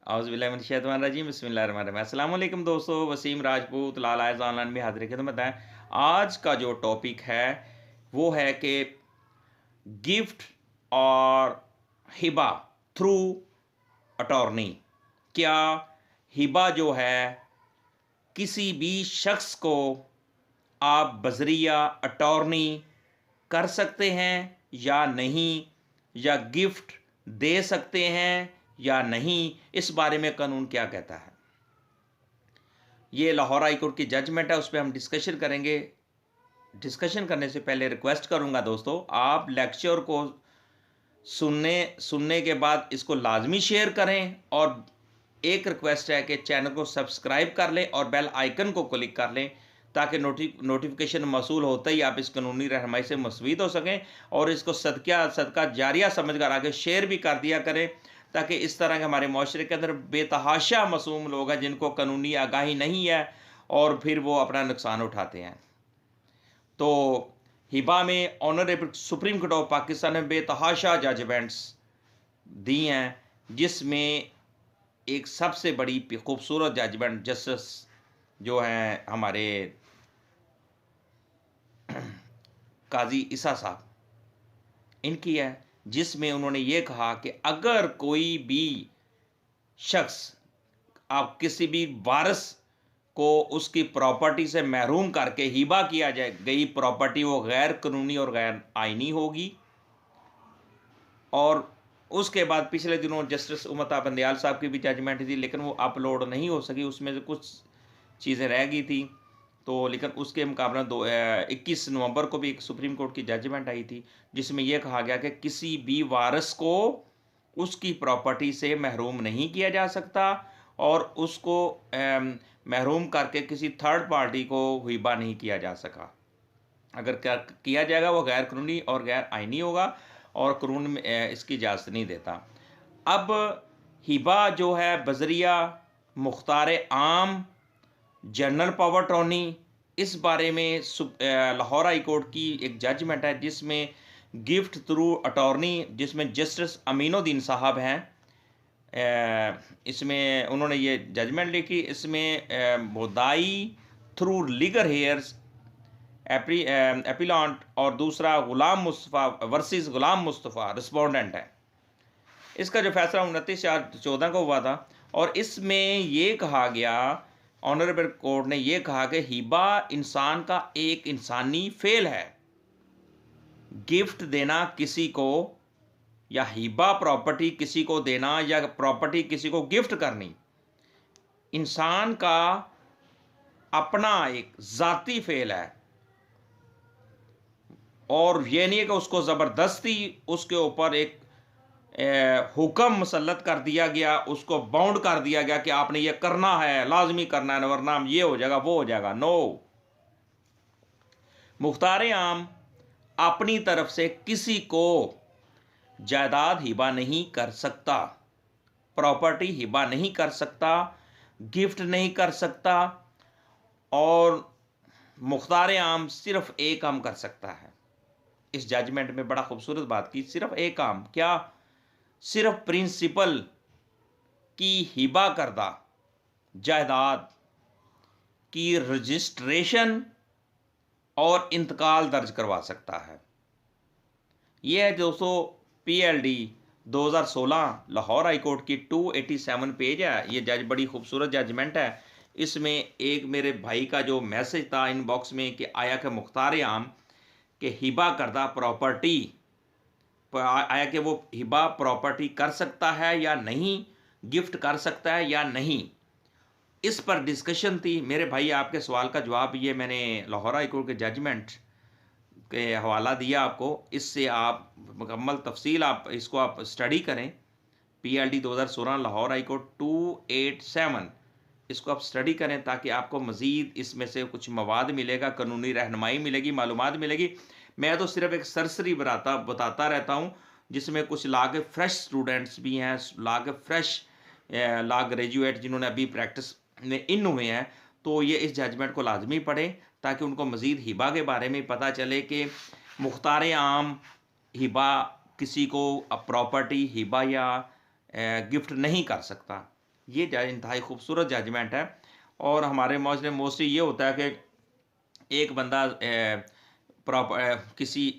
औज़ुबिल्लाहिमिनश्शैतानिर्रजीम बिस्मिल्लाहिर्रहमानिर्रहीम। अस्सलाम वालेकुम दोस्तों, वसीम राजपूत लाल आयज़ ऑनलाइन में हाज़िर खिदमत है। आज का जो टॉपिक है वो है कि गिफ्ट और हिबा थ्रू अटॉर्नी। क्या हिबा जो है किसी भी शख्स को आप बज़रिया अटॉर्नी कर सकते हैं या नहीं, या गिफ्ट दे सकते हैं या नहीं, इस बारे में कानून क्या कहता है। ये लाहौर हाई कोर्ट की जजमेंट है, उस पर हम डिस्कशन करेंगे। डिस्कशन करने से पहले रिक्वेस्ट करूंगा दोस्तों, आप लेक्चर को सुनने सुनने के बाद इसको लाजमी शेयर करें, और एक रिक्वेस्ट है कि चैनल को सब्सक्राइब कर लें और बेल आइकन को क्लिक कर लें, ताकि नोटिफिकेशन मौसूल होते ही आप इस कानूनी रहनुमाई से मुस्तफ़ीद हो सकें, और इसको सदका जारिया समझकर आगे शेयर भी कर दिया करें, ताकि इस तरह के हमारे माशरे के अंदर बेतहाशा मासूम लोग हैं जिनको कानूनी आगाही नहीं है और फिर वो अपना नुकसान उठाते हैं। तो हिबा में honourable supreme court of Pakistan ने बेतहाशा जजमेंट्स दी हैं, जिसमें एक सबसे बड़ी खूबसूरत जजमेंट जस्टिस जो हैं हमारे काजी ईसा साहब इनकी है, जिसमें उन्होंने ये कहा कि अगर कोई भी शख्स, आप किसी भी वारिस को उसकी प्रॉपर्टी से महरूम करके हिबा किया जाए गई प्रॉपर्टी, वो गैर कानूनी और गैर आइनी होगी। और उसके बाद पिछले दिनों जस्टिस उमता बंदयाल साहब की भी जजमेंट थी, लेकिन वो अपलोड नहीं हो सकी, उसमें से कुछ चीज़ें रह गई थी। तो लेकिन उसके मुकाबले 21 नवंबर को भी एक सुप्रीम कोर्ट की जजमेंट आई थी, जिसमें यह कहा गया कि किसी भी वारिस को उसकी प्रॉपर्टी से महरूम नहीं किया जा सकता, और उसको महरूम करके किसी थर्ड पार्टी को हिबा नहीं किया जा सका। अगर क्या किया जाएगा वो गैर कानूनी और गैर आइनी होगा, और कानून में इसकी इजाज़त नहीं देता। अब हिबा जो है बज़रिया मुख्तार आम जनरल पावर अटॉर्नी, इस बारे में लाहौर हाई कोर्ट की एक जजमेंट है, जिसमें गिफ्ट थ्रू अटॉर्नी, जिसमें जस्टिस अमीनुद्दीन साहब हैं, इसमें उन्होंने ये जजमेंट लिखी। इसमें मुद्दाई थ्रू लीगल हेयर्स एपिलांट और दूसरा गुलाम मुस्तफ़ा वर्सेस गुलाम मुस्तफ़ा रिस्पोंडेंट है। इसका जो फैसला 29/4/14 को हुआ था, और इसमें ये कहा गया, ऑनरेबल कोर्ट ने ये कहा कि हिबा इंसान का एक इंसानी फेल है। गिफ्ट देना किसी को, या हिबा प्रॉपर्टी किसी को देना, या प्रॉपर्टी किसी को गिफ्ट करनी, इंसान का अपना एक ज़ाती फेल है। और ये नहीं है कि उसको ज़बरदस्ती उसके ऊपर एक हुक्म मुसल्लत कर दिया गया, उसको बाउंड कर दिया गया कि आपने ये करना है, लाजमी करना है, वरना ये हो जाएगा वो हो जाएगा। नो, मुख्तार आम अपनी तरफ से किसी को जायदाद हिबा नहीं कर सकता, प्रॉपर्टी हिबा नहीं कर सकता, गिफ्ट नहीं कर सकता, और मुख्तार आम सिर्फ एक काम कर सकता है। इस जजमेंट में बड़ा खूबसूरत बात की, सिर्फ एक काम, क्या, सिर्फ प्रिंसिपल की हिबा करदा जायदाद की रजिस्ट्रेशन और इंतकाल दर्ज करवा सकता है। यह है दोस्तों PLD 2016 लाहौर हाई कोर्ट की 287 पेज है। ये बड़ी खूबसूरत जजमेंट है। इसमें एक मेरे भाई का जो मैसेज था इनबॉक्स में कि आया कि मुख्तार आम के हिबा करदा प्रॉपर्टी, आया कि वो हिबा प्रॉपर्टी कर सकता है या नहीं, गिफ्ट कर सकता है या नहीं, इस पर डिस्कशन थी। मेरे भाई, आपके सवाल का जवाब ये मैंने लाहौर हाई कोर्ट के जजमेंट के हवाला दिया आपको, इससे आप मुकम्मल तफसील आप इसको आप स्टडी करें। PLD 2016 लाहौर हाई कोर्ट 287, इसको आप स्टडी करें, ताकि आपको मज़ीद इसमें से कुछ मवाद मिलेगा, कानूनी रहनुमाई मिलेगी, मालूमात मिलेगी। मैं तो सिर्फ एक सरसरी बताता रहता हूँ, जिसमें कुछ लॉ के फ्रेश स्टूडेंट्स भी हैं, लॉ के फ्रेश लॉ ग्रेजुएट जिन्होंने अभी प्रैक्टिस में इन हुए हैं, तो ये इस जजमेंट को लाजमी पढ़ें, ताकि उनको मज़ीद हिबा के बारे में पता चले कि मुख्तार आम हिबा किसी को प्रॉपर्टी हिबा या गिफ्ट नहीं कर सकता। ये इंतहाई खूबसूरत जजमेंट है। और हमारे माशरे में मोस्टली ये होता है कि एक बंदा किसी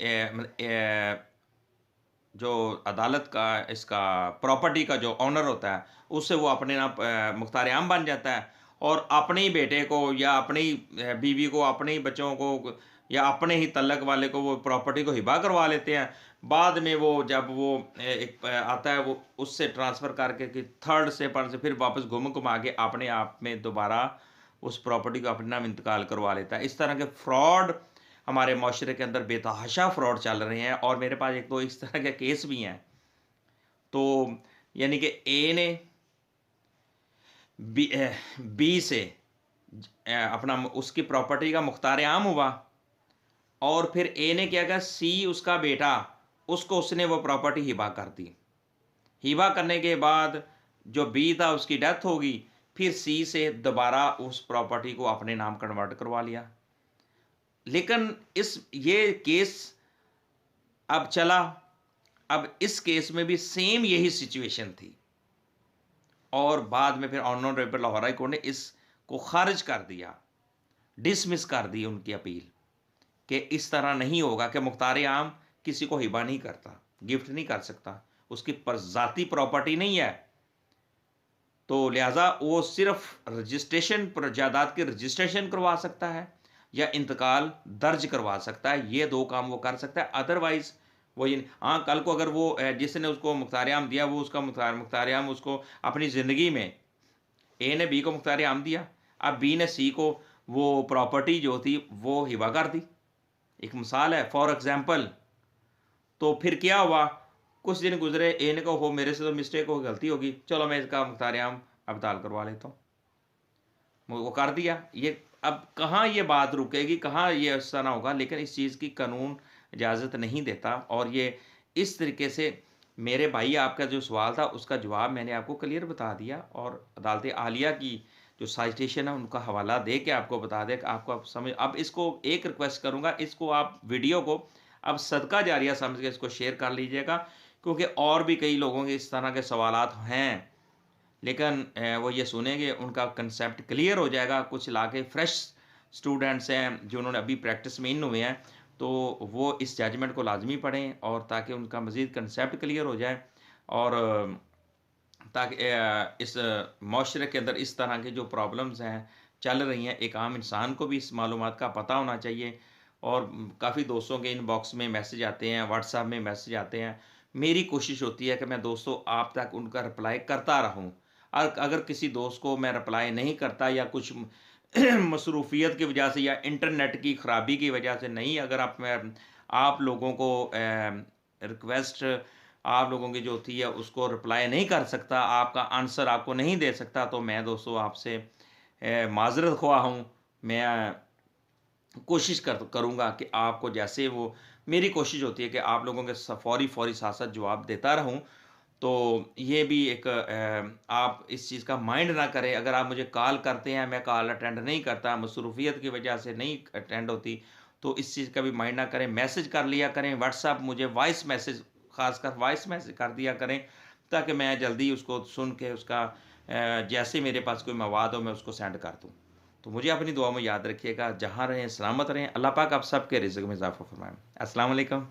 जो अदालत का इसका प्रॉपर्टी का जो ऑनर होता है, उससे वो अपने नाम मुख्तार आम बन जाता है और अपने ही बेटे को या अपनी बीवी को, अपने ही बच्चों को या अपने ही तल्लक वाले को वो प्रॉपर्टी को हिबा करवा लेते हैं। बाद में वो जब वो आता है, वो उससे ट्रांसफ़र करके कि थर्ड से पर से फिर वापस घुमा के अपने आप में दोबारा उस प्रॉपर्टी को अपने नाम इंतकाल करवा लेता है। इस तरह के फ्रॉड हमारे माशरे के अंदर बेतहाशा फ्रॉड चल रहे हैं और मेरे पास एक दो इस तरह के केस भी हैं। तो यानी कि ए ने बी से अपना उसकी प्रॉपर्टी का मुख्तार आम हुआ और फिर ए ने क्या किया, सी उसका बेटा, उसको उसने वो प्रॉपर्टी हिबा कर दी। हिबा करने के बाद जो बी था उसकी डेथ होगी, फिर सी से दोबारा उस प्रॉपर्टी को अपने नाम कन्वर्ट करवा लिया। लेकिन ये केस अब चला, अब इस केस में भी सेम यही सिचुएशन थी और बाद में फिर ऑनरेबल लाहौर हाई कोर्ट ने इसको खारिज कर दिया, डिसमिस कर दी उनकी अपील कि इस तरह नहीं होगा कि मुख्तार आम किसी को हिबा नहीं करता, गिफ्ट नहीं कर सकता, उसकी ज़ाती प्रॉपर्टी नहीं है। तो लिहाजा वो सिर्फ रजिस्ट्रेशन पर जायदाद की रजिस्ट्रेशन करवा सकता है या इंतकाल दर्ज करवा सकता है, ये दो काम वो कर सकता है। अदरवाइज वो ये हाँ, कल को अगर वो जिसने उसको मुख्तार आम दिया वो उसका मुख्तार आम उसको अपनी ज़िंदगी में ए ने बी को मुख्तार आम दिया, अब बी ने सी को वो प्रॉपर्टी जो थी वो हिबा कर दी, एक मिसाल है फॉर एग्जांपल। तो फिर क्या हुआ, कुछ दिन गुजरे, ए ने कहा हो मेरे से तो मिस्टेक हो गलती होगी, चलो मैं इसका मुख्तार आम अबताल करवा लेता हूँ, वो कर दिया। ये अब कहाँ ये बात रुकेगी, कहाँ ये इस तरह होगा, लेकिन इस चीज़ की कानून इजाज़त नहीं देता। और ये इस तरीके से मेरे भाई आपका जो सवाल था उसका जवाब मैंने आपको क्लियर बता दिया और अदालत आलिया की जो साइटेशन है उनका हवाला दे के आपको बता दें कि आपको आप समझ। अब इसको एक रिक्वेस्ट करूँगा, इसको आप वीडियो को अब सदका जारिया समझ के इसको शेयर कर लीजिएगा, क्योंकि और भी कई लोगों के इस तरह के सवालात हैं, लेकिन वो ये सुनेंगे उनका कंसेप्ट क्लियर हो जाएगा। कुछ लाके फ्रेश स्टूडेंट्स हैं जिन्होंने अभी प्रैक्टिस में इन हुए हैं, तो वो इस जजमेंट को लाजमी पढ़ें और ताकि उनका मज़ीद कंसेप्ट क्लियर हो जाए और ताकि इस माशरे के अंदर इस तरह की जो प्रॉब्लम्स हैं चल रही हैं, एक आम इंसान को भी इस मालूमात का पता होना चाहिए। और काफ़ी दोस्तों के इनबॉक्स में मैसेज आते हैं, व्हाट्सएप में मैसेज आते हैं, मेरी कोशिश होती है कि मैं दोस्तों आप तक उनका रिप्लाई करता रहूं। और अगर किसी दोस्त को मैं रिप्लाई नहीं करता या कुछ मसरूफ़ियत की वजह से या इंटरनेट की ख़राबी की वजह से नहीं, अगर आप लोगों को रिक्वेस्ट आप लोगों की जो थी है उसको रिप्लाई नहीं कर सकता, आपका आंसर आपको नहीं दे सकता, तो मैं दोस्तों आपसे माज़रत ख़्वाह हूँ। मैं कोशिश करूँगा कि आपको जैसे वो मेरी कोशिश होती है कि आप लोगों के फ़ौरी साथ-साथ जवाब देता रहूँ। तो ये भी एक आप इस चीज़ का माइंड ना करें। अगर आप मुझे कॉल करते हैं, मैं कॉल अटेंड नहीं करता, मसरूफ़ियत की वजह से नहीं अटेंड होती, तो इस चीज़ का भी माइंड ना करें। मैसेज कर लिया करें, व्हाट्सएप मुझे वॉइस मैसेज, ख़ासकर वॉइस मैसेज कर दिया करें, ताकि मैं जल्दी उसको सुन के उसका जैसे मेरे पास कोई मवाद हो मैं उसको सेंड कर दूँ। तो मुझे अपनी दुआ में याद रखिएगा, जहाँ रहें सलामत रहें, अल्लाह पाक आप सबके रिज़्क़ में इज़ाफ़ा फ़रमाएँ। अस्सलाम वालेकुम।